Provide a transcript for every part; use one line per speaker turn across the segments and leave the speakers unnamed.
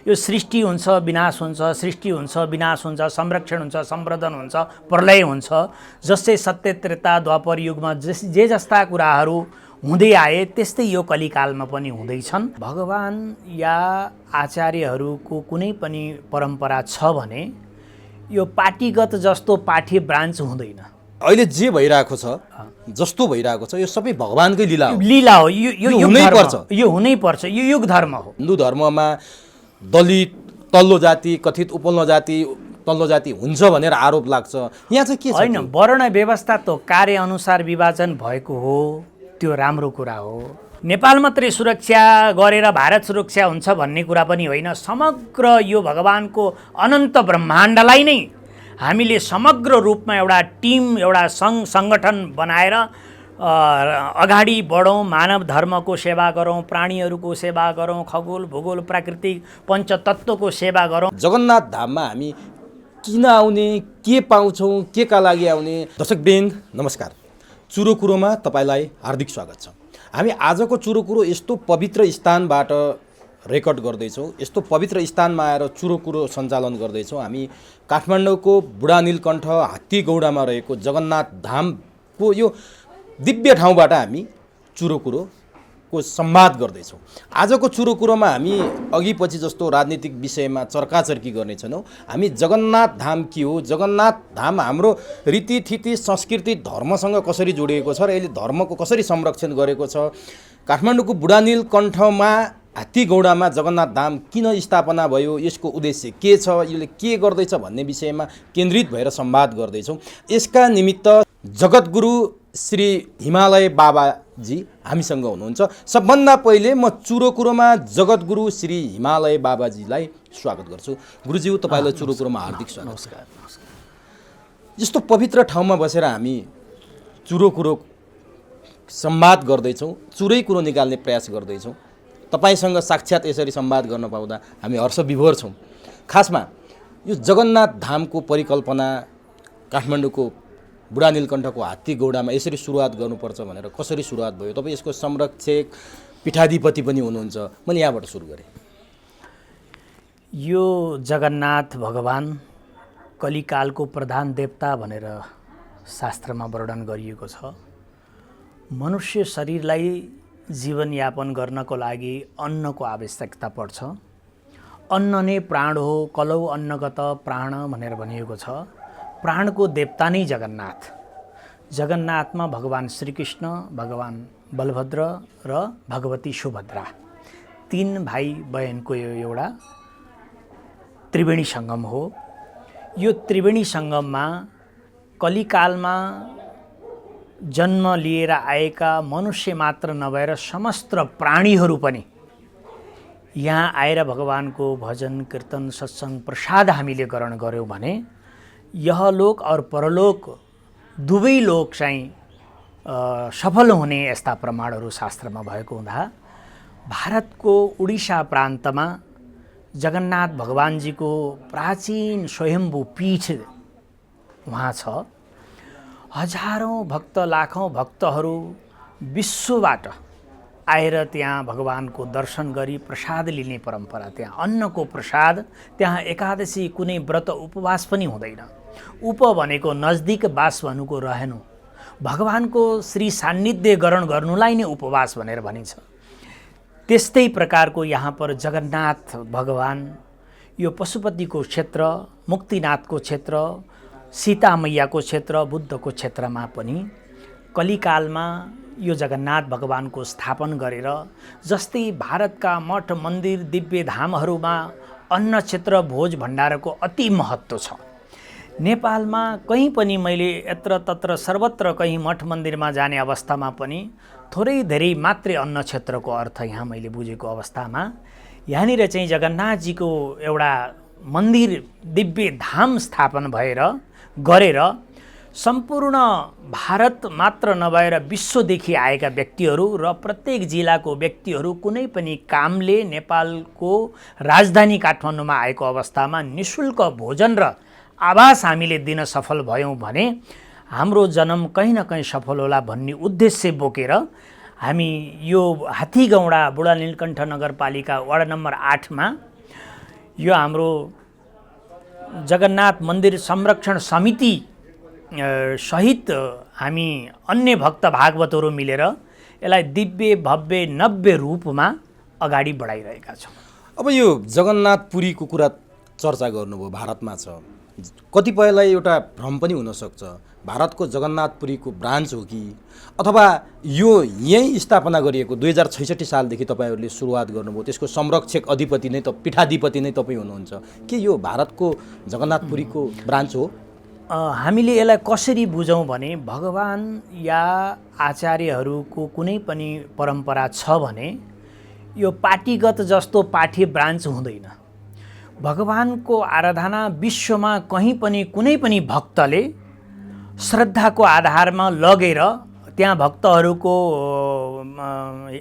यो सृष्टि हुन्छ विनाश हुन्छ, सृष्टि हुन्छ विनाश हुन्छ, संरक्षण हुन्छ, सम्वर्धन हुन्छ, प्रलय हुन्छ। जस्तै सत्य त्रेता द्वापर युगमा जे जस्ता कुराहरू हुँदै आए त्यस्तै यो कलिकालमा पनि हुँदैछन्। भगवान या आचार्यहरूको कुनै पनि परम्परा छ भने यो पार्टीगत जस्तो पाठ्य ब्रान्च हुँदैन।
अहिले जे भइरहेको छ, जस्तो भइरहेको छ, यो सबै भगवानकै लीला हो।
लीला हो, यो हुनै पर्छ, यो युग धर्म हो।
हिन्दू धर्ममा दलित, तल्लो जाति, कथित उपल्लो जाति, तल्लो जाति हुन्छ भनेर आरोप लाग्छ। यहाँ चाहिँ के छ?
होइन, वर्ण व्यवस्था त कार्यअनुसार विभाजन भएको हो, त्यो राम्रो कुरा हो। नेपाल मात्रै सुरक्षा गरेर भारत सुरक्षा हुन्छ भन्ने कुरा पनि होइन। समग्र यो भगवानको अनन्त ब्रह्माण्डलाई नै हामीले समग्र रूपमा एउटा टिम, एउटा सङ्गठन बनाएर अगाडि बढौँ, मानव धर्मको सेवा गरौँ, प्राणीहरूको सेवा गरौँ, खगोल भूगोल प्राकृतिक पञ्चतत्त्वको सेवा गरौँ।
जगन्नाथ धाममा हामी किन आउने, के पाउँछौँ, के का लागि आउने? दर्शकवृन्द नमस्कार, चुरो कुरोमा तपाईँलाई हार्दिक स्वागत छ। हामी आजको चुरो कुरो यस्तो पवित्र स्थानबाट रेकर्ड गर्दैछौँ, यस्तो पवित्र स्थानमा आएर चुरो कुरो सञ्चालन गर्दैछौँ। हामी काठमाडौँको बुढा नीलकण्ठ हात्तीगौडामा रहेको जगन्नाथ धामको यो दिव्य ठाउँबाट हामी चुरो कुरोको संवाद गर्दैछौँ। आजको चुरो कुरोमा हामी अघि पछि जस्तो राजनीतिक विषयमा चर्काचर्की गर्ने छैनौँ। हामी जगन्नाथ धाम के हो, जगन्नाथ धाम हाम्रो रीतिथिति, संस्कृति, धर्मसँग कसरी जोडिएको छ र यसले धर्मको कसरी संरक्षण गरेको छ, काठमाडौँको बुढा नीलकण्ठमा हात्तीगौडामा जगन्नाथ धाम किन स्थापना भयो, यसको उद्देश्य के छ, यसले के गर्दैछ भन्ने विषयमा केन्द्रित भएर संवाद गर्दैछौँ। यसका निमित्त जगद्गुरु श्री हिमालय बाबाजी हामीसँग हुनुहुन्छ। सबभन्दा पहिले म चुरो कुरोमा जगद्गुरु श्री हिमालय बाबाजीलाई स्वागत गर्छु। गुरुज्यू, तपाईँलाई चुरो कुरोमा हार्दिक स्वागत।
नमस्कार।
यस्तो पवित्र ठाउँमा बसेर हामी चुरो कुरो संवाद गर्दैछौँ, चुरै कुरो निकाल्ने प्रयास गर्दैछौँ। तपाईँसँग साक्षात् यसरी संवाद गर्न पाउँदा हामी हर्षविभोर छौँ। खासमा यो जगन्नाथ धामको परिकल्पना काठमाडौँको बुढा नीलकण्ठको हात्तीगौडामा यसरी सुरुवात गर्नुपर्छ भनेर कसरी सुरुवात भयो? तपाईँ यसको संरक्षक, पीठाधिपति पनि हुनुहुन्छ। मैले यहाँबाट सुरु गरेँ।
यो जगन्नाथ भगवान कलिकालको प्रधान देवता भनेर शास्त्रमा वर्णन गरिएको छ। मनुष्य शरीरलाई जीवनयापन गर्नको लागि अन्नको आवश्यकता पर्छ। अन्न नै प्राण हो, कलौ अन्नगत प्राण भनेर भनिएको छ। प्राणको देवता नै जगन्नाथ। जगन्नाथमा भगवान श्रीकृष्ण, भगवान बलभद्र र भगवती सुभद्रा, तीन भाइ बहनको यो एउटा त्रिवेणी सङ्गम हो। यो त्रिवेणी सङ्गममा कलिकालमा जन्म लिएर आएका मनुष्य मात्र नभएर समस्त प्राणीहरू पनि यहाँ आएर भगवानको भजन, कीर्तन, सत्सङ्ग, प्रसाद हामीले ग्रहण गऱ्यौँ भने यहलोक और परलोक दुवै लोक चाहिँ सफल हुने यस्ता प्रमाणहरू शास्त्रमा भएको हुँदा भारतको उडिसा प्रान्तमा जगन्नाथ भगवानजीको प्राचीन स्वयम्भू पीठ वहाँ छ। हजारौँ भक्त, लाखौँ भक्तहरू विश्वबाट आएर त्यहाँ भगवानको दर्शन गरी प्रसाद लिने परम्परा, त्यहाँ अन्नको प्रसाद, त्यहाँ एकादशी कुनै व्रत उपवास पनि हुँदैन। उप भनेको नजदिक, बास भन्नुको रहेनु। भगवानको श्री सान्निध्य ग्रहण गर्नुलाई नै उपवास भनेर भनिन्छ। त्यस्तै प्रकारको यहाँ पर जगन्नाथ भगवान यो पशुपतिको क्षेत्र, मुक्तिनाथको क्षेत्र, सीता मैयाको क्षेत्र, बुद्धको क्षेत्रमा पनि कलिकालमा यो जगन्नाथ भगवानको स्थापन गरेर, जस्तै भारतका मठ मन्दिर दिव्य धामहरूमा अन्न क्षेत्र भोज भण्डारको अति महत्त्व छ। नेपालमा कहीँ पनि मैले यत्र तत्र सर्वत्र कहीँ मठ मन्दिरमा जाने अवस्थामा पनि थोरै धेरै मात्रै अन्न क्षेत्रको अर्थ यहाँ मैले बुझेको अवस्थामा यहाँनिर चाहिँ जगन्नाथजीको एउटा मन्दिर दिव्य धाम स्थापन गरेर सम्पूर्ण भारत मात्र नभएर विश्वदेखि आएका व्यक्तिहरू र प्रत्येक जिल्लाको व्यक्तिहरू कुनै पनि कामले नेपालको राजधानी काठमाडौँमा आएको अवस्थामा निःशुल्क भोजन र आवास हामीले दिन सफल भयौँ भने हाम्रो जन्म कहीँ न कहीँ सफल होला भन्ने उद्देश्य बोकेर हामी यो हात्तीगौडा बुढा नीलकण्ठ नगरपालिका वडा नम्बर 8 मा यो हाम्रो जगन्नाथ मन्दिर संरक्षण समिति सहित हामी अन्य भक्त भागवतहरू मिलेर यसलाई दिव्य भव्य नव्य रूपमा अगाडि बढाइरहेका छौँ।
अब यो जगन्नाथपुरीको कुरा चर्चा गर्नुभयो, भारतमा छ, कतिपयलाई एउटा भ्रम पनि हुनसक्छ भारतको जगन्नाथपुरीको ब्रान्च हो कि, अथवा यो यहीँ स्थापना गरिएको 2066 सालदेखि तपाईँहरूले सुरुवात गर्नुभयो, त्यसको संरक्षक अधिपति नै पीठाधिपति नै तपाईँ हुनुहुन्छ, के यो भारतको जगन्नाथपुरीको ब्रान्च हो?
हामीले यसलाई कसरी बुझौँ भने भगवान या आचार्यहरूको कुनै पनि परम्परा छ भने यो पार्टीगत जस्तो पाठ्य ब्रान्च हुँदैन। भगवानको आराधना विश्वमा कहीँ पनि कुनै पनि भक्तले श्रद्धाको आधारमा लगेर त्यहाँ भक्तहरूको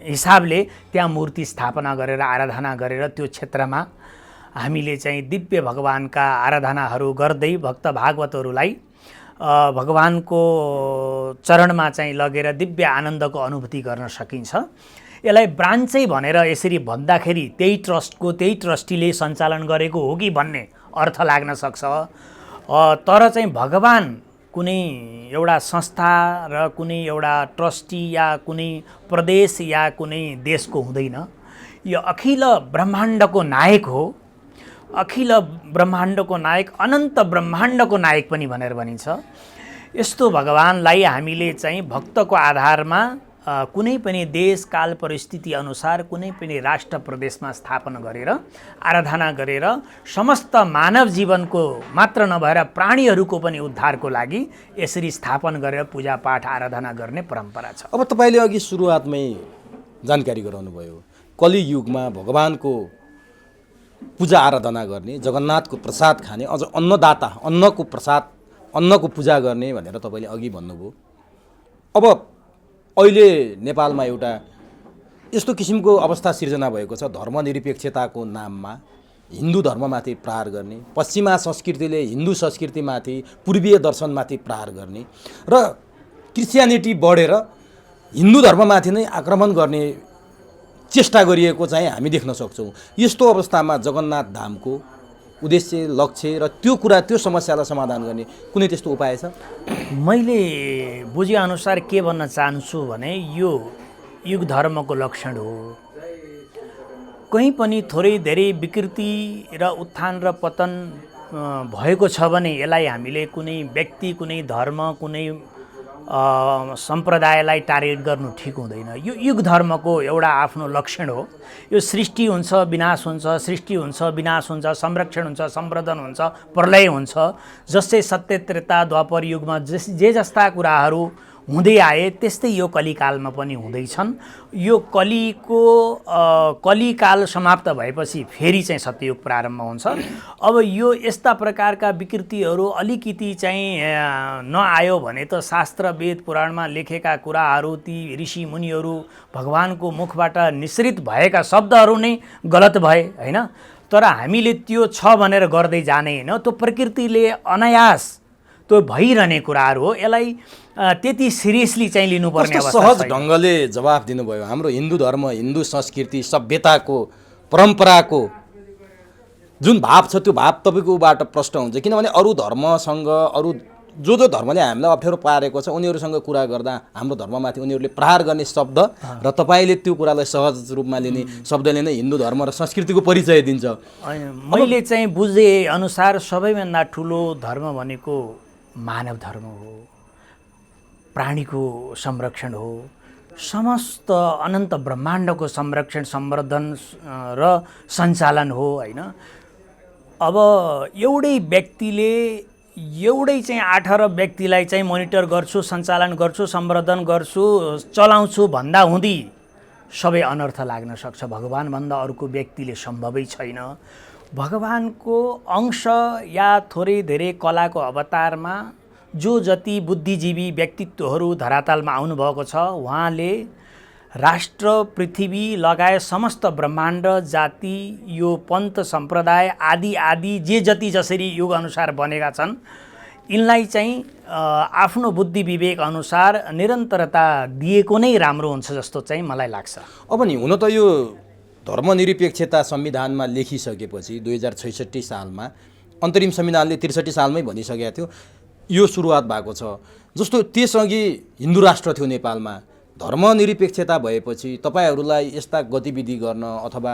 हिसाबले त्यहाँ मूर्ति स्थापना गरेर आराधना गरेर त्यो क्षेत्रमा हामीले चाहिँ दिव्य भगवानका आराधनाहरू गर्दै भक्त भागवतहरूलाई भगवानको चरणमा चाहिँ लगेर दिव्य आनन्दको अनुभूति गर्न सकिन्छ। यसलाई ब्रान्चै भनेर यसरी भन्दाखेरि त्यही ट्रस्टको त्यही ट्रस्टीले सञ्चालन गरेको हो कि भन्ने अर्थ लाग्न सक्छ। तर चाहिँ भगवान कुनै एउटा संस्था र कुनै एउटा ट्रस्टी या कुनै प्रदेश या कुनै देशको हुँदैन। यो अखिल ब्रह्माण्डको नायक हो, अखिल ब्रह्माण्डको नायक, अनन्त ब्रह्माण्डको नायक पनि भनेर भनिन्छ। यस्तो भगवानलाई हामीले चाहिँ भक्तको आधारमा कुनै पनि देश काल परिस्थिति अनुसार कुनै पनि राष्ट्र प्रदेशमा स्थापना गरेर आराधना गरेर समस्त मानव जीवनको मात्र नभएर प्राणीहरूको पनि उद्धारको लागि यसरी स्थापना गरेर पूजापाठ आराधना गर्ने परम्परा छ।
अब तपाईँले अघि सुरुवातमै जानकारी गराउनुभयो, कलियुगमा भगवानको पूजा आराधना गर्ने, जगन्नाथको प्रसाद खाने, अझ अन्नदाता अन्नको प्रसाद अन्नको पूजा गर्ने भनेर तपाईँले अघि भन्नुभयो। अब अहिले नेपालमा एउटा यस्तो किसिमको अवस्था सिर्जना भएको छ, धर्मनिरपेक्षताको नाममा हिन्दू धर्ममाथि प्रहार गर्ने, पश्चिमा संस्कृतिले हिन्दू संस्कृतिमाथि पूर्वीय दर्शनमाथि प्रहार गर्ने र क्रिस्चियनिटी बढेर हिन्दू धर्ममाथि नै आक्रमण गर्ने चेष्टा गरिएको चाहिँ हामी देख्न सक्छौँ। यस्तो अवस्थामा जगन्नाथ धामको उद्देश्य, लक्ष्य र त्यो कुरा, त्यो समस्यालाई समाधान गर्ने कुनै त्यस्तो उपाय छ?
मैले बुझेअनुसार के भन्न चाहन्छु भने यो युग धर्मको लक्षण हो। कहीँ पनि थोरै धेरै विकृति र उत्थान र पतन भएको छ भने यसलाई हामीले कुनै व्यक्ति, कुनै धर्म, कुनै सम्प्रदायलाई टार्गेट गर्नु ठिक हुँदैन। यो युग धर्मको एउटा आफ्नो लक्षण हो। यो सृष्टि हुन्छ, विनाश हुन्छ, सृष्टि हुन्छ, विनाश हुन्छ, संरक्षण हुन्छ, सम्वर्धन हुन्छ, प्रलय हुन्छ। जस्तै सत्य त्रेता द्वापर युगमा जे जस्ता कुराहरू हुँदै आए त्यस्तै यो कलिकालमा पनि हुँदैछन्। यो कलिकाल समाप्त भएपछि फेरि चाहिँ सत्ययुग प्रारम्भ हुन्छ। अब यो यस्ता प्रकारका विकृतिहरू अलिकति चाहिँ नआयो भने त शास्त्र वेद पुराणमा लेखेका कुराहरू, ती ऋषि मुनिहरू भगवानको मुखबाट निश्रित भएका शब्दहरू नै गलत भए होइन। तर हामीले त्यो छ भनेर गर्दै जाने होइन, त्यो प्रकृतिले अनायास त्यो भइरहने कुराहरू हो। यसलाई त्यति सिरियसली चाहिँ लिनुपर्ने अवस्था
सहज ढङ्गले जवाफ दिनुभयो। हाम्रो हिन्दू धर्म, हिन्दू संस्कृति, सभ्यताको, परम्पराको जुन भाव छ त्यो भाव तपाईँकोबाट प्रष्ट हुन्छ। किनभने अरू धर्मसँग, अरू जो धर्मले हामीलाई अप्ठ्यारो पारेको छ उनीहरूसँग कुरा गर्दा हाम्रो धर्ममाथि उनीहरूले प्रहार गर्ने शब्द र तपाईँले त्यो कुरालाई सहज रूपमा लिने शब्दले नै हिन्दू धर्म र संस्कृतिको परिचय दिन्छ।
मैले चाहिँ बुझे अनुसार सबैभन्दा ठुलो धर्म भनेको मानव धर्म हो, प्राणीको संरक्षण हो, समस्त अनन्त ब्रह्माण्डको संरक्षण, सम्वर्धन र सञ्चालन हो होइन। अब एउटै व्यक्तिले एउटै चाहिँ 18 व्यक्तिलाई चाहिँ मोनिटर गर्छु, सञ्चालन गर्छु, सम्वर्धन गर्छु, चलाउँछु भन्दा हुँदी सबै अनर्थ लाग्न सक्छ। भगवानभन्दा अर्को व्यक्तिले सम्भवै छैन। भगवानको अंश या थोरै धेरै कलाको अवतारमा जो जति बुद्धिजीवी व्यक्तित्वहरू धरातलमा आउनुभएको छ उहाँले राष्ट्र, पृथ्वी लगायत समस्त ब्रह्माण्ड, जाति, यो पन्थ, सम्प्रदाय आदि आदि जे जति जसरी युग अनुसार बनेका छन् यिनलाई चाहिँ आफ्नो बुद्धि विवेक अनुसार निरन्तरता दिएको नै राम्रो हुन्छ जस्तो चाहिँ मलाई लाग्छ।
अब नि हुन त यो धर्मनिरपेक्षता संविधानमा लेखिसकेपछि 2066 सालमा अन्तरिम संविधानले 63 सालमै भनिसकेको थियो यो सुरुवात भएको छ। जस्तो त्यसअघि हिन्दू राष्ट्र थियो नेपालमा, धर्मनिरपेक्षता भएपछि तपाईँहरूलाई यस्ता गतिविधि गर्न अथवा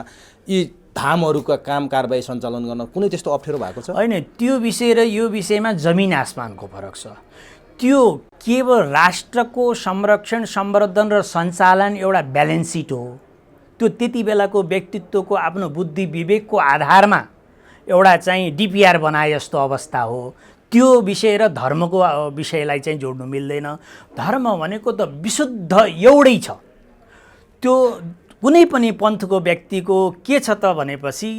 यी धामहरूका काम कारबाही सञ्चालन गर्न कुनै त्यस्तो अप्ठ्यारो भएको छ?
होइन, त्यो विषय र यो विषयमा जमिन आसमानको फरक छ। त्यो केवल राष्ट्रको संरक्षण, सम्वर्धन र सञ्चालन एउटा ब्यालेन्स सिट हो। त्यो त्यति बेलाको व्यक्तित्वको आफ्नो बुद्धि विवेकको आधारमा एउटा चाहिँ डिपिआर बनाए जस्तो अवस्था हो। त्यो विषय र धर्मको विषयलाई चाहिँ जोड्नु मिल्दैन। धर्म भनेको त विशुद्ध एउटै छ। त्यो कुनै पनि पन्थको व्यक्तिको के छ त भनेपछि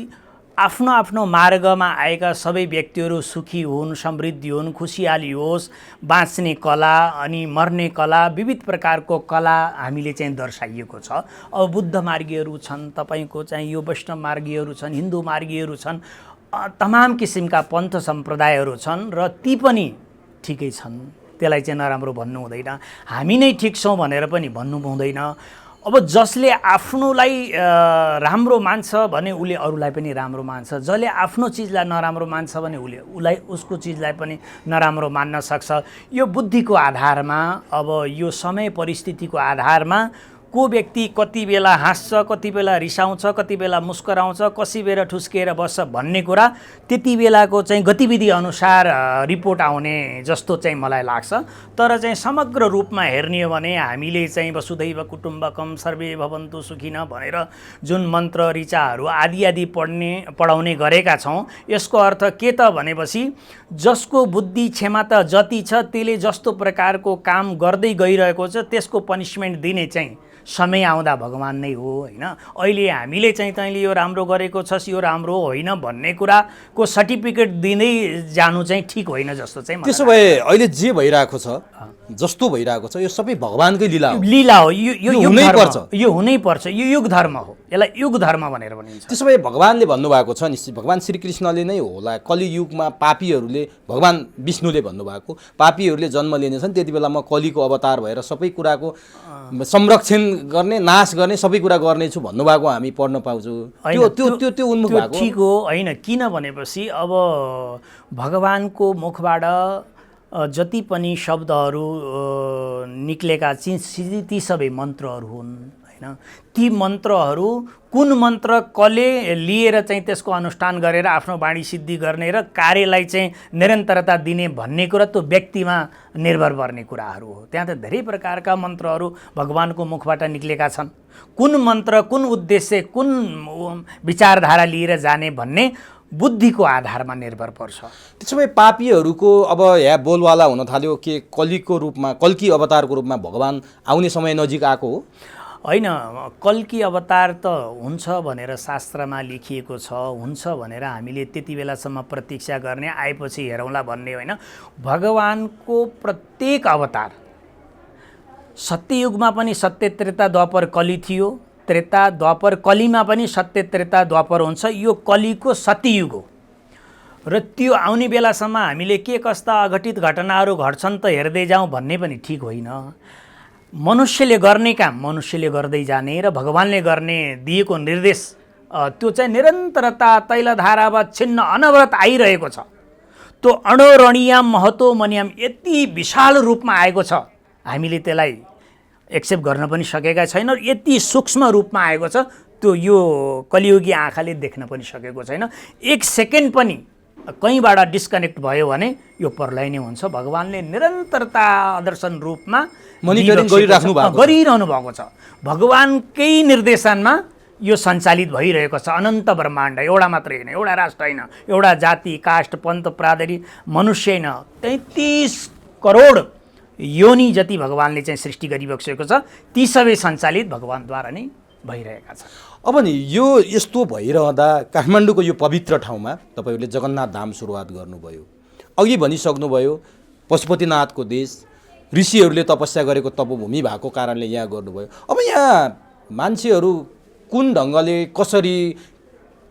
आफ्नो आफ्नो मार्गमा आएका सबै व्यक्तिहरू सुखी हुन्, समृद्धि हुन्, खुसियाली होस्, बाँच्ने कला अनि मर्ने कला, विविध प्रकारको कला हामीले चाहिँ दर्शाइएको छ। अब बुद्ध मार्गीहरू छन्, तपाईँको चाहिँ यो वैष्णव मार्गीहरू छन्, हिन्दू मार्गीहरू छन्, तमाम किसिमका पन्थ सम्प्रदायहरू छन् र ती पनि ठिकै छन्। त्यसलाई चाहिँ नराम्रो भन्नु हुँदैन। हामी नै ठिक छौँ भनेर पनि भन्नु हुँदैन। अब जसले आफ्नोलाई राम्रो मान्छ भने उसले अरूलाई पनि राम्रो मान्छ। जसले आफ्नो चिजलाई नराम्रो मान्छ भने उसलाई उसको चिजलाई पनि नराम्रो मान्न सक्छ। यो बुद्धिको आधारमा, अब यो समय परिस्थितिको आधारमा को व्यक्ति कति बेला हाँस्छ, कति बेला रिसाउँछ, कति बेला मुस्कुराउँछ, कति बेला ठुस्किएर बस्छ भन्ने कुरा त्यति बेलाको चाहिँ गतिविधि अनुसार रिपोर्ट आउने जस्तो चाहिँ मलाई लाग्छ। तर चाहिँ समग्र रूपमा हेर्ने हो भने हामीले चाहिँ वसुधैव कुटुम्बकम सर्वे भवन्तु सुखिनः भनेर जुन मन्त्र ऋचाहरू आदि आदि पढाउने गरेका छौँ, यसको अर्थ के त भनेपछि जसको बुद्धि क्षमता जति छ त्यसले जस्तो प्रकारको काम गर्दै गइरहेको छ त्यसको पनिसमेन्ट दिने चाहिँ समय आउँदा भगवान नै हो होइन। अहिले हामीले चाहिँ तैँले यो राम्रो गरेको छस्, यो राम्रो होइन भन्ने कुराको सर्टिफिकेट दिँदै जानु चाहिँ ठिक होइन जस्तो चाहिँ मलाई
त्यसो भए अहिले जे भइरहेको छ, जस्तो भइरहेको छ, यो सबै भगवानकै लीला हो।
लीला हो। यो
हुनैपर्छ।
यो हुनैपर्छ। यो युग धर्म हो। यसलाई युग धर्म भनेर भनिन्छ।
त्यसो भए भगवानले भन्नुभएको छ निश्चित, भगवान श्रीकृष्णले नै होला कलियुगमा पापीहरूले, भगवान विष्णुले भन्नुभएको पापीहरूले जन्म लिनेछन्, त्यति बेला म कलिको अवतार भएर सबै कुराको संरक्षण गर्ने, नाश गर्ने, सबै कुरा गर्नेछु भन्नुभएको हामी पढ्न पाउँछौँ। त्यो उन्मुख भएको
ठिक हो होइन। किन भनेपछि अब भगवानको मुखबाट जति पनि शब्दहरू निक्लेका ती सबै मन्त्रहरू हुन् होइन। ती मन्त्रहरू कुन मन्त्र कसले लिएर चाहिँ त्यसको अनुष्ठान गरेर आफ्नो वाणी सिद्धि गर्ने र कार्यलाई चाहिँ निरन्तरता दिने भन्ने कुरा त्यो व्यक्तिमा निर्भर पर्ने कुराहरू हो। त्यहाँ त धेरै प्रकारका मन्त्रहरू भगवानको मुखबाट निक्लेका छन्। कुन मन्त्र कुन उद्देश्य कुन विचारधारा लिएर जाने भन्ने बुद्धिको आधारमा निर्भर पर्छ।
त्यसो भए पापीहरूको अब यहाँ बोलवाला हुन थाल्यो के कलिको रूपमा, कल्की अवतारको रूपमा भगवान आउने समय नजिक आएको हो?
होइन, कल्की अवतार त हुन्छ भनेर शास्त्रमा लेखिएको छ, हुन्छ भनेर हामीले त्यति बेलासम्म प्रतीक्षा गर्ने, आएपछि हेरौँला भन्ने होइन। भगवानको प्रत्येक अवतार, सत्ययुगमा पनि सत्य त्रेता द्वापर कली थियो, त्रेता द्वापर कलीमा पनि सत्य त्रेता द्वापर हुन्छ। यो कलीको सत्ययुग हो र त्यो आउने बेलासम्म हामीले के कस्ता अघटित घटनाहरू घट्छन् त हेर्दै जाउँ भन्ने पनि ठिक होइन। मनुष्यले गर्ने काम मनुष्यले गर्दै जाने र भगवानले गर्ने दिएको निर्देश त्यो चाहिँ निरन्तरता तैलधारावत छिन्न अनवरत आइरहेको छ। त्यो अणोरणीयाम महतो मनियाम यति विशाल रूपमा आएको छ, हामीले त्यसलाई एक्सेप्ट गर्न पनि सकेका छैनौँ। यति सूक्ष्म रूपमा आएको छ, त्यो यो कलियुगी आँखाले देख्न पनि सकेको छैन। एक सेकेन्ड पनि कहीँबाट डिस्कनेक्ट भयो भने यो प्रलय नै हुन्छ। भगवानले निरन्तरता आदर्शन रूपमा
मोनिटरिङ
गरिरहनु भएको छ। भगवानकै निर्देशनमा यो सञ्चालित भइरहेको छ। अनन्त ब्रह्माण्ड, एउटा मात्रै होइन, एउटा राष्ट्र होइन, एउटा जाति कास्ट पन्थ प्रादरी मनुष्य होइन, 33 करोड योनि जति भगवानले चाहिँ सृष्टि गरिबक्सेको छ, ती सबै सञ्चालित भगवानद्वारा नै भइरहेका छन्।
अब नि यो यस्तो भइरहँदा काठमाडौँको यो पवित्र ठाउँमा तपाईँहरूले जगन्नाथ धाम सुरुवात गर्नुभयो। अघि भनिसक्नुभयो पशुपतिनाथको देश, ऋषिहरूले तपस्या गरेको तपोभूमि भएको कारणले यहाँ गर्नुभयो। अब यहाँ मान्छेहरू कुन ढङ्गले कसरी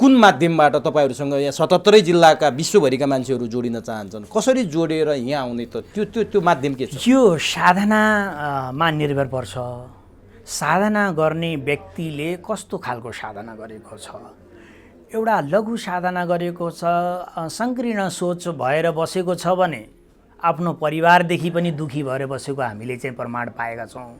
कुन माध्यमबाट तपाईँहरूसँग यहाँ 77 जिल्लाका विश्वभरिका मान्छेहरू जोडिन चाहन्छन्, कसरी जोडेर यहाँ आउने त त्यो माध्यम के छ?
यो साधनामा निर्भर पर्छ। साधना गर्ने व्यक्तिले कस्तो खालको साधना गरेको छ, एउटा लघु साधना गरेको छ, सङ्कीर्ण सोच भएर बसेको छ भने आफ्नो परिवारदेखि पनि दुखी भएर बसेको हामीले चाहिँ प्रमाण पाएका छौँ।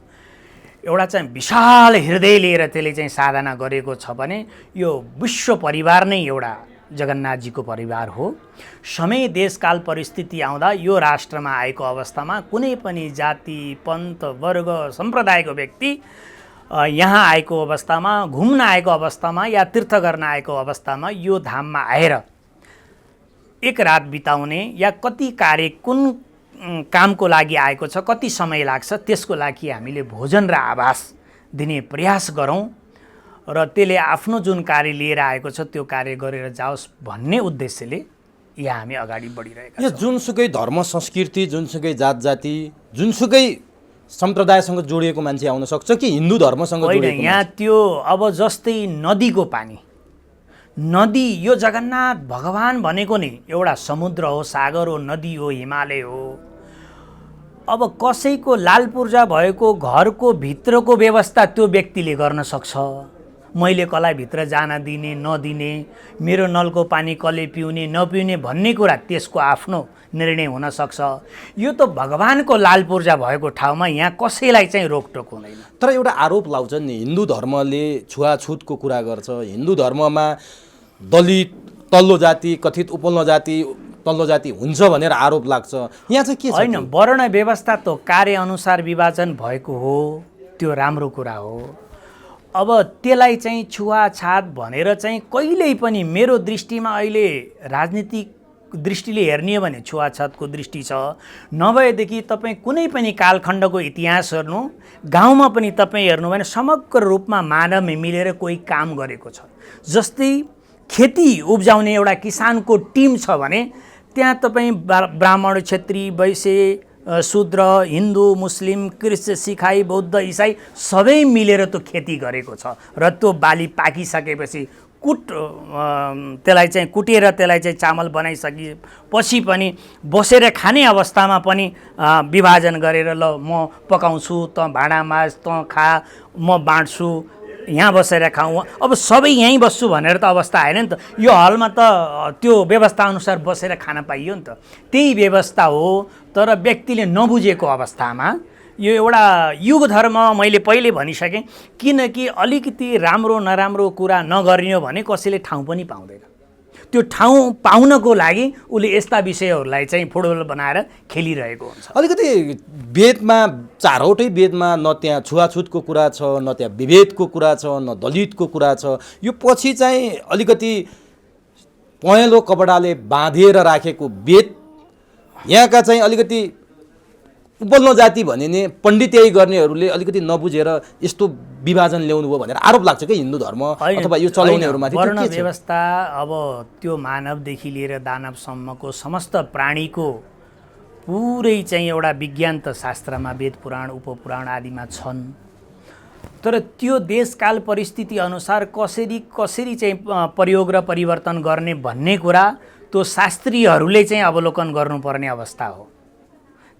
एउटा चाहिँ विशाल हृदय लिएर त्यसले चाहिँ साधना गरेको छ भने यो विश्व परिवार नै एउटा जगन्नाथजीको परिवार हो। समय देशकाल परिस्थिति आउँदा यो राष्ट्रमा आएको अवस्थामा कुनै पनि जाति पन्थ वर्ग सम्प्रदायको व्यक्ति यहाँ आएको अवस्थामा, घुम्न आएको अवस्थामा या तीर्थ गर्न आएको अवस्थामा यो धाममा आएर एक रात बिताउने या कति कार्य कुन कामको लागि आएको छ, कति समय लाग्छ, त्यसको लागि हामीले भोजन र आवास दिने प्रयास गरौँ र त्यसले आफ्नो जुन कार्य लिएर आएको छ त्यो कार्य गरेर जाओस् भन्ने उद्देश्यले यहाँ हामी अगाडि बढिरहेका छौँ।
यो जुनसुकै धर्म संस्कृति, जुनसुकै जात जाति, जुनसुकै सम्प्रदायसँग जोडिएको मान्छे आउन सक्छ कि हिन्दू धर्मसँग
होइन,
जोडिएको?
यहाँ त्यो अब जस्तै नदीको पानी, नदी यो जगन्नाथ भगवान भनेको नि एउटा समुद्र हो, सागर हो, नदी हो, हिमालय हो। अब कसैको लाल पूर्जा भएको घरको भित्रको व्यवस्था त्यो व्यक्तिले गर्न सक्छ। मैले कसलाई भित्र जान दिने नदिने, मेरो नलको पानी कसले पिउने नपिउने भन्ने कुरा त्यसको आफ्नो निर्णय हुन सक्छ। यो त भगवानको लाल पूर्जा भएको ठाउँमा यहाँ कसैलाई चाहिँ रोकटोक हुँदैन।
तर एउटा आरोप लाउँछन् नि, हिन्दू धर्मले छुवाछुतको कुरा गर्छ, हिन्दू धर्ममा दलित, तल्लो जाति, कथित उपल्लो जाति, तल्लो जाति हुन्छ भनेर आरोप लाग्छ। यहाँ चाहिँ के छ?
होइन, वर्ण व्यवस्था त कार्य अनुसार विभाजन भएको हो, त्यो राम्रो कुरा हो। अब त्यसलाई चाहिँ छुवाछात भनेर चाहिँ कहिल्यै पनि मेरो दृष्टिमा अहिले राजनीतिक दृष्टिले हेर्ने हो भने छुवाछातको दृष्टि छ। नभएदेखि तपाईँ कुनै पनि कालखण्डको इतिहास हेर्नु, गाउँमा पनि तपाईँ हेर्नु भने समग्र रूपमा मानव मिलेर कोही काम गरेको छ। जस्तै खेती उब्जाउने एउटा किसानको टिम छ भने त्यहाँ तपाईँ ब्राह्मण, क्षेत्री, वैश्य, शूद्र, हिन्दू, मुस्लिम, क्रिश्चियन, सिखाई, बौद्ध, इसाई सबै मिलेर त्यो खेती गरेको छ र त्यो बाली पाकिसकेपछि त्यसलाई चाहिँ कुटेर त्यसलाई चाहिँ चामल बनाइसकेपछि पनि बसेर खाने अवस्थामा पनि विभाजन गरेर ल म पकाउँछु, त भाँडा माझ, त खा, म बाँड्छु, यहाँ बसेर खाऊँ, अब सबै यहीँ बस्छु भनेर त अवस्था आएन नि त। यो हलमा त त्यो व्यवस्था अनुसार बसेर खान पाइयो नि त, त्यही व्यवस्था हो। तर व्यक्तिले नबुझेको अवस्थामा यो एउटा युग धर्म मैले पहिले भनिसकेँ, किनकि अलिकति राम्रो नराम्रो कुरा नगर्ने हो भने कसैले ठाउँ पनि पाउँदैन। त्यो ठाउँ पाउनको लागि उसले यस्ता विषयहरूलाई चाहिँ फुटबल बनाएर खेलिरहेको हुन्छ।
अलिकति वेदमा, चारवटै वेदमा न त्यहाँ छुवाछुतको कुरा छ, न त्यहाँ विभेदको कुरा छ, न दलितको कुरा छ। यो पछि चाहिँ अलिकति पहेँलो कपडाले बाँधेर राखेको वेद यहाँका चाहिँ अलिकति उपल्लो जाति भनिने पण्डित्याई गर्नेहरूले अलिकति नबुझेर यस्तो विभाजन ल्याउनु भयो भनेर आरोप लाग्छ कि हिन्दू धर्म अथवा यो चलाउनेहरूमाथि?
वर्ण व्यवस्था अब त्यो मानवदेखि लिएर दानवसम्मको समस्त प्राणीको पुरै चाहिँ एउटा विज्ञान त शास्त्रमा वेद पुराण, उपपुराण आदिमा छन्। तर त्यो देशकाल परिस्थिति अनुसार कसरी चाहिँ प्रयोग र परिवर्तन गर्ने भन्ने कुरा त्यो शास्त्रीहरूले चाहिँ अवलोकन गर्नुपर्ने अवस्था हो।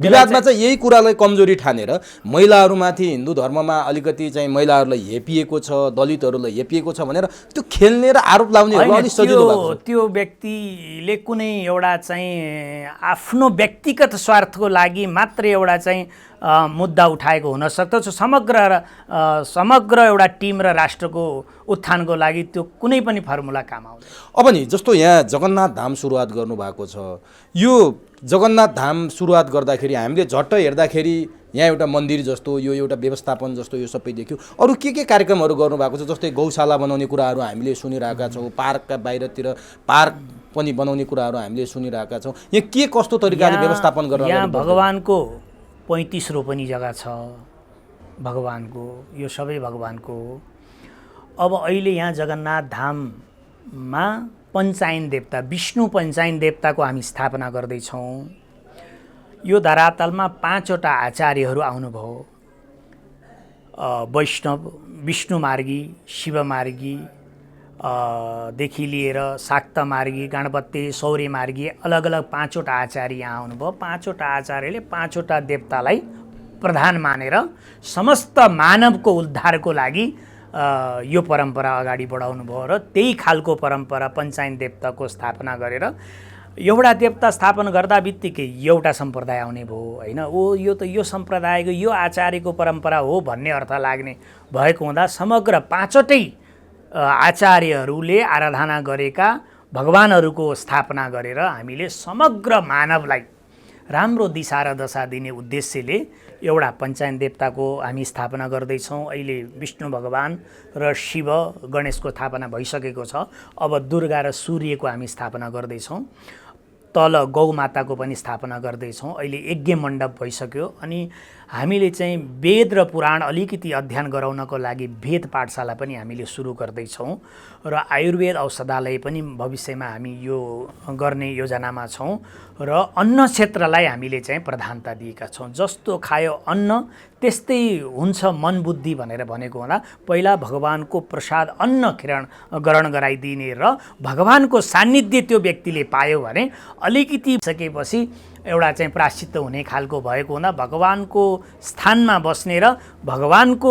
विवादमा चाहिँ यही कुरालाई कमजोरी ठानेर महिलाहरूमाथि हिन्दू धर्ममा अलिकति चाहिँ महिलाहरूलाई हेपिएको छ, दलितहरूलाई हेपिएको छ भनेर त्यो खेल्ने र आरोप लाउनेहरू अलिक सजिलो भएको छ।
त्यो व्यक्तिले कुनै एउटा चाहिँ आफ्नो व्यक्तिगत स्वार्थको लागि मात्र एउटा चाहिँ मुद्दा उठाएको हुन सक्छ। समग्र एउटा टिम र राष्ट्रको उत्थानको लागि त्यो कुनै पनि फर्मुला काम आउँदैन।
अब नि जस्तो यहाँ जगन्नाथ धाम सुरुवात गर्नुभएको छ, यो जगन्नाथ धाम सुरुवात गर्दाखेरि हामीले झट्ट हेर्दाखेरि यहाँ एउटा मन्दिर जस्तो, यो एउटा व्यवस्थापन जस्तो यो सबै देख्यो। अरू के कार्यक्रमहरू गर्नुभएको छ? जस्तै गौशाला बनाउने कुराहरू हामीले सुनिरहेका छौँ, पार्कका बाहिरतिर पार्क पनि बनाउने कुराहरू हामीले सुनिरहेका छौँ। यहाँ के कस्तो तरिकाले व्यवस्थापन गर्न?
यहाँ भगवानको 35 रोपनी जग्गा छ, भगवानको, यो सबै भगवानको हो। अब अहिले यहाँ जगन्नाथ धाममा पञ्चायन देवता, विष्णु पञ्चायन देवताको हामी स्थापना गर्दैछौँ। यो धरातलमा 5वटा आचार्यहरू आउनुभयो, वैष्णव, विष्णुमार्गी, शिवमार्गी देखि लिएर शाक्तमार्गी, गणपति, सौर्यमार्गी, अलग अलग 5वटा आचार्य यहाँ आउनुभयो। 5वटा आचार्यले 5वटा देवतालाई प्रधान मानेर समस्त मानवको उद्धारको लागि यो परम्परा अगाडि बढाउनु भयो र त्यही खालको परम्परा पञ्चायत देवताको स्थापना गरेर एउटा देवता स्थापना गर्दा बित्तिकै एउटा सम्प्रदाय आउने भयो होइन। यो त यो सम्प्रदायको यो आचार्यको परम्परा हो भन्ने अर्थ लाग्ने भएको हुँदा समग्र पाँचवटै आचार्यहरूले आराधना गरेका भगवानहरूको स्थापना गरेर हामीले समग्र मानवलाई राम्रो दिशा र दशा दिने उद्देश्यले एउटा पञ्चायत देवताको हामी स्थापना गर्दैछौँ। अहिले विष्णु भगवान र शिव गणेशको स्थापना भइसकेको छ। अब दुर्गा र सूर्यको हामी स्थापना गर्दैछौँ। तल गौमाताको पनि स्थापना गर्दैछौँ। अहिले यज्ञ मण्डप भइसक्यो अनि हामीले चाहिँ वेद र पुराण अलिकति अध्ययन गराउनको लागि वेद पाठशाला पनि हामीले सुरु गर्दैछौँ र आयुर्वेद औषधालय पनि भविष्यमा हामी यो गर्ने योजनामा छौँ र अन्न क्षेत्रलाई हामीले चाहिँ प्रधानता दिएका छौँ। जस्तो खायो अन्न त्यस्तै हुन्छ मन बुद्धि भनेर भनेको हुँदा पहिला भगवानको प्रसाद अन्न ग्रहण गराइदिने र भगवानको सान्निध्य त्यो व्यक्तिले पायो भने अलिकति सकेपछि एउटा चाहिँ प्रायश्चित्त हुने खालको भएको हुँदा भगवानको स्थानमा बस्ने र भगवानको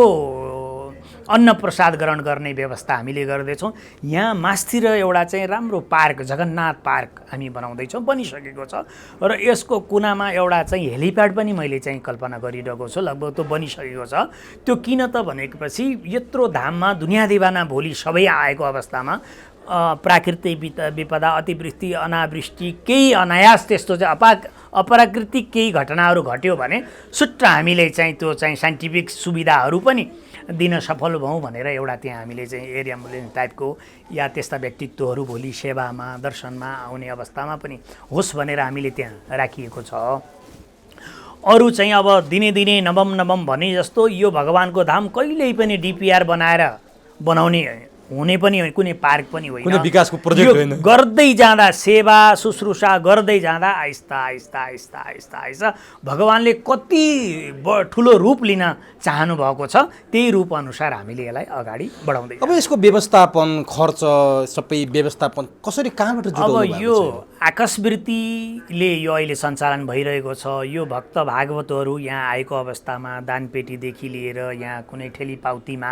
अन्न प्रसाद ग्रहण गर्ने व्यवस्था हामीले गर्दैछौँ। यहाँ मास्तिर एउटा चाहिँ राम्रो पार्क जगन्नाथ पार्क हामी बनाउँदैछौँ, बनिसकेको छ र यसको कुनामा एउटा चाहिँ हेलिप्याड पनि मैले चाहिँ कल्पना गरिरहेको छु। लगभग त्यो बनिसकेको छ। त्यो किन त भनेपछि यत्रो धाममा दुनियाँ दिवाना भोलि सबै आएको अवस्थामा प्राकृतिक विपदा अतिवृष्टि अनावृष्टि केही अनायास त्यस्तो चाहिँ अपराकृतिक केही घटनाहरू घट्यो भने सुट्ट हामीले चाहिँ त्यो चाहिँ साइन्टिफिक सुविधाहरू पनि दिन सफल भयौँ भनेर एउटा त्यहाँ हामीले चाहिँ एयर एम्बुलेन्स टाइपको या त्यस्ता व्यक्तित्वहरू भोलि सेवामा दर्शनमा आउने अवस्थामा पनि होस् भनेर हामीले त्यहाँ राखिएको छ। अरू चाहिँ अब दिने दिने नवम नवम भने जस्तो यो भगवानको धाम कहिल्यै पनि डिपिआर बनाएर बनाउने हुने पनि होइन, कुनै पार्क पनि होइन,
कुनै विकासको प्रोजेक्ट होइन।
गर्दै जाँदा सेवा शुश्रूषा गर्दै जाँदा आहिस्ता आहिस्ता आहिस्ता आहिस्ता आहिस्ता भगवानले कति ठुलो रूप लिन चाहनु भएको छ त्यही रूप अनुसार हामीले यसलाई अगाडि बढाउँदै
अब यसको व्यवस्थापन खर्च सबै व्यवस्थापन कसरी कहाँबाट जुटाउनु भएको छ?
अब यो आकाशवृत्तिले यो अहिले सञ्चालन भइरहेको छ। यो भक्त भागवतहरू यहाँ आएको अवस्थामा दानपेटीदेखि लिएर यहाँ कुनै ठेली पाउतीमा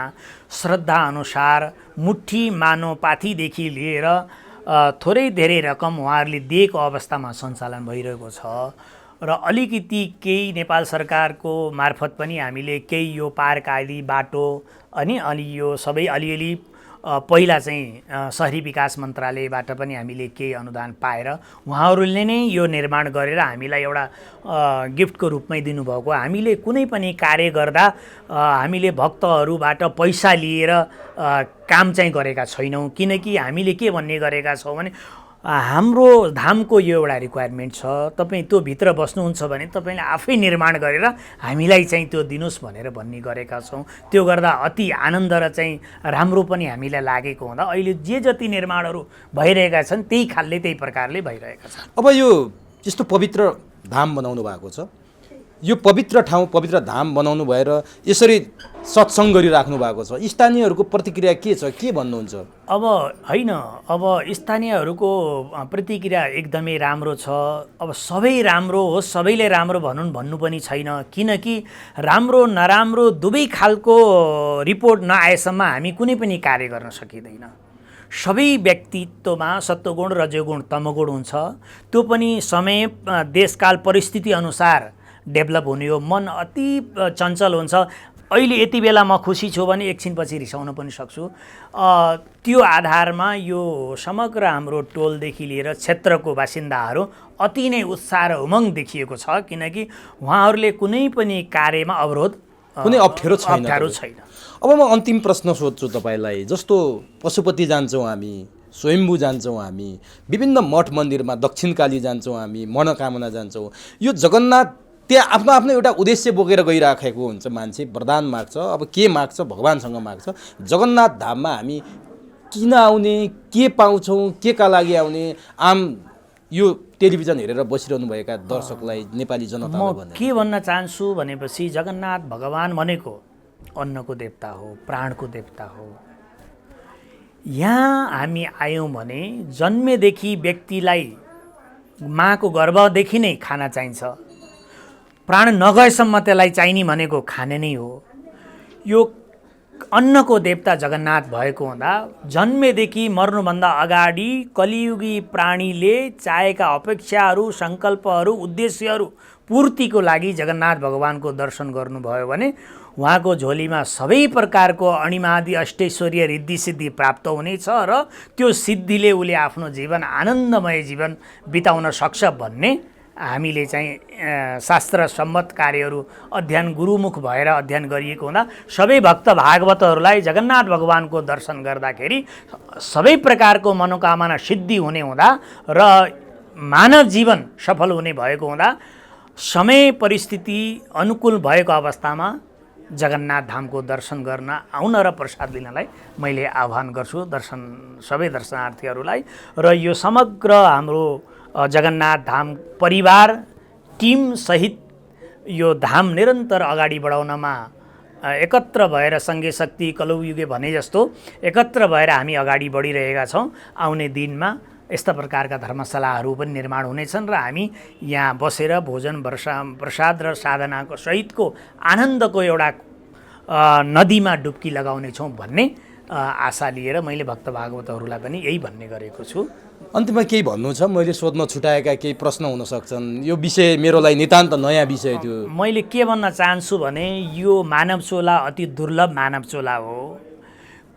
श्रद्धा अनुसार मुठी मानो पाथीदेखि लिएर थोरै धेरै रकम उहाँहरूले दिएको अवस्थामा सञ्चालन भइरहेको छ र अलिकति केही नेपाल सरकारको मार्फत पनि हामीले केही यो पार्क आदि बाटो अनि अलि यो सबै अलिअलि पहिला चाहिँ शहरी विकास मन्त्रालयबाट पनि हामीले केही अनुदान पाएर उहाँहरूले नै यो निर्माण गरेर हामीलाई एउटा गिफ्टको रूपमै दिनुभएको। हामीले कुनै पनि कार्य गर्दा हामीले भक्तहरूबाट पैसा लिएर काम चाहिँ गरेका छैनौँ, किनकि हामीले के भन्ने गरेका छौँ भने हाम्रो धामको यो एउटा रिक्वायरमेन्ट छ, तपाईँ त्यो भित्र बस्नुहुन्छ भने तपाईँले आफै निर्माण गरेर हामीलाई चाहिँ त्यो दिनुहोस् भनेर भन्ने गरेका छौँ। त्यो गर्दा अति आनन्द र चाहिँ राम्रो पनि हामीलाई लागेको हुँदा अहिले जे जति निर्माणहरू भइरहेका छन् त्यही खालले त्यही प्रकारले भइरहेका छन्।
अब यो यस्तो पवित्र धाम बनाउनु भएको छ, यो पवित्र ठाउँ पवित्र धाम बनाउनु भएर यसरी सत्सङ्ग गरिराख्नु भएको छ, स्थानीयहरूको प्रतिक्रिया के छ, के भन्नुहुन्छ?
अब होइन, अब स्थानीयहरूको प्रतिक्रिया एकदमै राम्रो छ। अब सबै राम्रो होस् सबैले राम्रो भन्नु पनि छैन, किनकि राम्रो नराम्रो दुवै खालको रिपोर्ट नआएसम्म हामी कुनै पनि कार्य गर्न सकिँदैन। सबै व्यक्तित्वमा सत्वगुण रजोगुण तमोगुण हुन्छ, त्यो पनि समय देशकाल परिस्थिति अनुसार डेभलप हुने हो। मन अति चञ्चल हुन्छ, अहिले यति बेला म खुसी छु भने एकछिनपछि रिसाउन पनि सक्छु। त्यो आधारमा यो समग्र हाम्रो टोलदेखि लिएर क्षेत्रको बासिन्दाहरू अति नै उत्साह र उमङ्ग देखिएको छ, किनकि उहाँहरूले कुनै पनि कार्यमा अवरोध
कुनै अप्ठ्यारो छैन। अब म अन्तिम प्रश्न सोध्छु तपाईँलाई। जस्तो पशुपति जान्छौँ हामी, स्वयम्भू जान्छौँ हामी, विभिन्न मठ मन्दिरमा दक्षिणकाली जान्छौँ हामी, मनोकामना जान्छौँ, यो जगन्नाथ त्यहाँ आफ्नो आफ्नो एउटा उद्देश्य बोकेर गइराखेको हुन्छ। मान्छे वरदान माग्छ, अब के माग्छ भगवानसँग माग्छ। जगन्नाथ धाममा हामी किन आउने, के पाउँछौँ, के का लागि आउने, आम यो टेलिभिजन हेरेर बसिरहनुभएका दर्शकलाई नेपाली जनतालाई
म के भन्न चाहन्छु भनेपछि जगन्नाथ भगवान भनेको अन्नको देवता हो, प्राणको देवता हो। यहाँ हामी आयौँ भने जन्मेदेखि व्यक्तिलाई माको गर्भदेखि नै खाना चाहिन्छ। प्राण नगएसम्म त्यसलाई चाहिने भनेको खाने नै हो। यो अन्नको देवता जगन्नाथ भएको हुँदा जन्मेदेखि मर्नुभन्दा अगाडि कलियुगी प्राणीले चाहेका अपेक्षाहरू, सङ्कल्पहरू, उद्देश्यहरू पूर्तिको लागि जगन्नाथ भगवानको दर्शन गर्नुभयो भने उहाँको झोलीमा सबै प्रकारको अणिमादि अष्टैश्वर्य रिद्धि सिद्धि प्राप्त हुनेछ र त्यो सिद्धिले उसले आफ्नो जीवन आनन्दमय जीवन बिताउन सक्छ भन्ने हामीले चाहिँ शास्त्र सम्मत कार्यहरू अध्ययन गुरुमुख भएर अध्ययन गरिएको हुँदा सबै भक्त भागवतहरूलाई जगन्नाथ भगवानको दर्शन गर्दाखेरि सबै प्रकारको मनोकामना सिद्धि हुने हुँदा र मानव जीवन सफल हुने भएको हुँदा समय परिस्थिति अनुकूल भएको अवस्थामा जगन्नाथ धामको दर्शन गर्न आउन र प्रसाद लिनलाई मैले आह्वान गर्छु सबै दर्शनार्थीहरूलाई। र यो समग्र हाम्रो जगन्नाथ धाम परिवार टिम सहित यो धाम निरन्तर अगाडि बढाउनमा एकत्र भएर सङ्घे शक्ति कलौयुगे भने जस्तो एकत्र भएर हामी अगाडि बढिरहेका छौँ। आउने दिनमा यस्ता प्रकारका धर्मशालाहरू पनि निर्माण हुनेछन् र हामी यहाँ बसेर भोजन प्रसाद र साधनाको सहितको आनन्दको एउटा नदीमा डुब्की लगाउनेछौँ भन्ने आशा लिएर मैले भक्त भागवतहरूलाई पनि यही भन्ने गरेको छु।
अन्तिममा केही भन्नु छ? मैले सोध्न छुटाएका केही प्रश्न हुन सक्छन्। यो विषय मेरो लागि नितान्त नयाँ विषय थियो।
मैले के भन्न चाहन्छु भने यो मानव चोला अति दुर्लभ मानव चोला हो।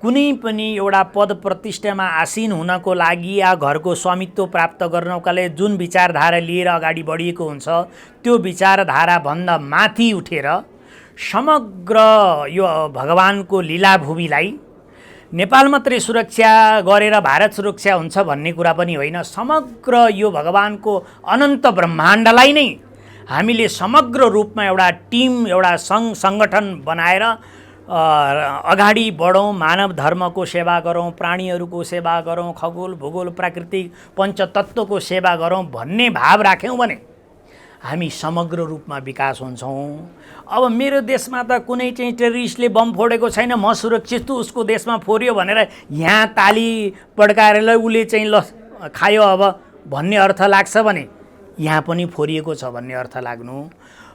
कुनै पनि एउटा पद प्रतिष्ठामा आसीन हुनको लागि या घरको स्वामित्व प्राप्त गर्नका लागि जुन विचारधारा लिएर अगाडि बढिएको हुन्छ त्यो विचारधाराभन्दा माथि उठेर समग्र यो भगवानको लीलाभूमिलाई नेपाल मात्रै सुरक्षा गरेर भारत सुरक्षा हुन्छ भन्ने कुरा पनि होइन। समग्र यो भगवानको अनन्त ब्रह्माण्डलाई नै हामीले समग्र रूपमा एउटा टिम एउटा सङ्गठन बनाएर अगाडि बढौँ, मानव धर्मको सेवा गरौँ, प्राणीहरूको सेवा गरौँ, खगोल भूगोल प्राकृतिक पञ्चतत्त्वको सेवा गरौँ भन्ने भाव राख्यौँ भने हामी समग्र रूपमा विकास हुन्छौँ। अब मेरो देशमा त कुनै चाहिँ टेररिस्टले बम फोडेको छैन, म सुरक्षित छु, उसको देशमा फोड्यो भनेर यहाँ ताली पड्काएर उसले चाहिँ ल खायो अब भन्ने अर्थ लाग्छ भने यहाँ पनि फोरिएको छ भन्ने अर्थ लाग्नु।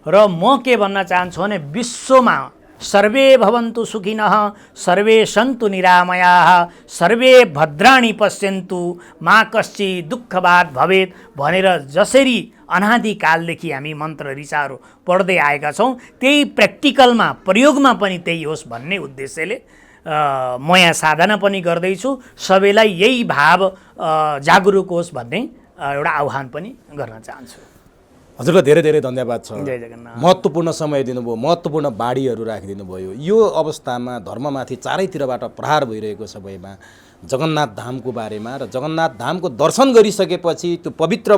र म के भन्न चाहन्छु भने विश्वमा सर्वे भवन्तु सुखिनः सर्वे सन्तु निरामयाः सर्वे भद्राणि पश्यन्तु मा कश्चित् दुःखभाग् भवेत् भनेर जसरी अनादिकालदेखि हामी मन्त्र ऋचाहरू पढ्दै आएका छौँ त्यही प्र्याक्टिकलमा प्रयोगमा पनि त्यही होस् भन्ने उद्देश्यले म यहाँ साधना पनि गर्दैछु। सबैलाई यही भाव जागरुक होस् भन्ने एउटा आह्वान पनि गर्न चाहन्छु।
हजुरलाई धेरै धेरै धन्यवाद छ।
जय जगन्नाथ।
महत्त्वपूर्ण समय दिनुभयो, महत्त्वपूर्ण बाढीहरू राखिदिनु भयो। यो अवस्थामा धर्ममाथि चारैतिरबाट प्रहार भइरहेको समयमा जगन्नाथ धामको बारेमा र जगन्नाथ धामको दर्शन गरिसकेपछि त्यो पवित्र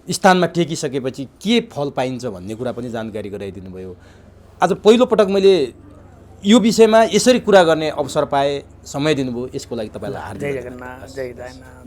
स्थानमा टेकिसकेपछि के फल पाइन्छ भन्ने कुरा पनि जानकारी गराइदिनु भयो। आज पहिलोपटक मैले यो विषयमा यसरी कुरा गर्ने अवसर पाएँ, समय दिनुभयो, यसको लागि तपाईँलाई हार्दिक
जय जगन्नाथ। जय जगन्नाथ।